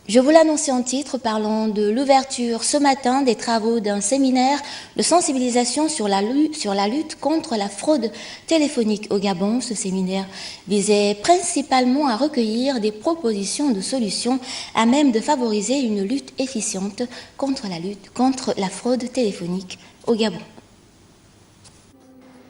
Je vous l'annonçais en titre, parlons de l'ouverture ce matin des travaux d'un séminaire de sensibilisation sur la lutte contre la fraude téléphonique au Gabon. Ce séminaire visait principalement à recueillir des propositions de solutions à même de favoriser une lutte efficiente contre la fraude téléphonique au Gabon.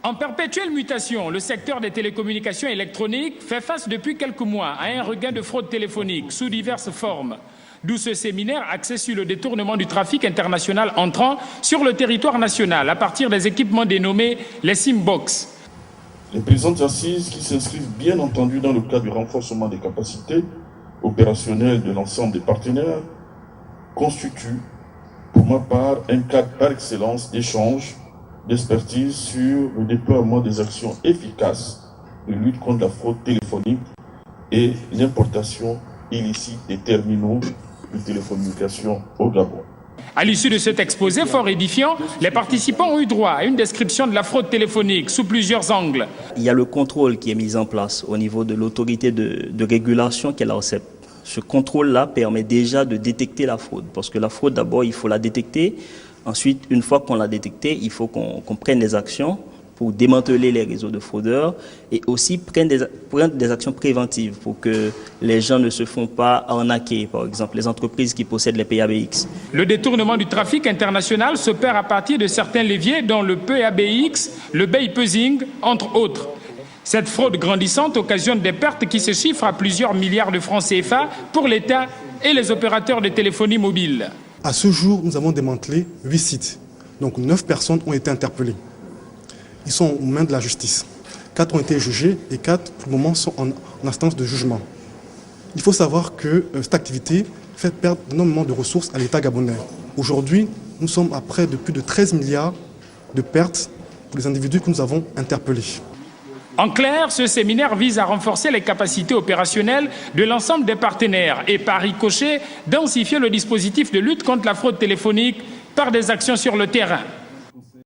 En perpétuelle mutation, le secteur des télécommunications électroniques fait face depuis quelques mois à un regain de fraude téléphonique sous diverses formes. D'où ce séminaire axé sur le détournement du trafic international entrant sur le territoire national à partir des équipements dénommés les SIM-Box. Les présentes assises, qui s'inscrivent bien entendu dans le cadre du renforcement des capacités opérationnelles de l'ensemble des partenaires, constituent pour ma part un cadre par excellence d'échange, d'expertise sur le déploiement des actions efficaces de lutte contre la fraude téléphonique et l'importation illicite des terminaux de télécommunication au Gabon. À l'issue de cet exposé fort édifiant, les participants ont eu droit à une description de la fraude téléphonique sous plusieurs angles. Il y a le contrôle qui est mis en place au niveau de l'autorité de régulation qu'est l'ARCEP. Ce contrôle-là permet déjà de détecter la fraude, parce que la fraude, d'abord, il faut la détecter. Ensuite, une fois qu'on l'a détectée, il faut qu'on prenne des actions pour démanteler les réseaux de fraudeurs et aussi prendre des actions préventives pour que les gens ne se font pas arnaquer, par exemple les entreprises qui possèdent les PABX. Le détournement du trafic international s'opère à partir de certains leviers dont le PABX, le Bay Puzzing, entre autres. Cette fraude grandissante occasionne des pertes qui se chiffrent à plusieurs milliards de francs CFA pour l'État et les opérateurs de téléphonie mobile. À ce jour, nous avons démantelé 8 sites. Donc 9 personnes ont été interpellées. Ils sont aux mains de la justice. 4 ont été jugés et 4, pour le moment, sont en instance de jugement. Il faut savoir que cette activité fait perdre énormément de ressources à l'État gabonais. Aujourd'hui, nous sommes à près de plus de 13 milliards de pertes pour les individus que nous avons interpellés. En clair, ce séminaire vise à renforcer les capacités opérationnelles de l'ensemble des partenaires et par ricochet, densifier le dispositif de lutte contre la fraude téléphonique par des actions sur le terrain.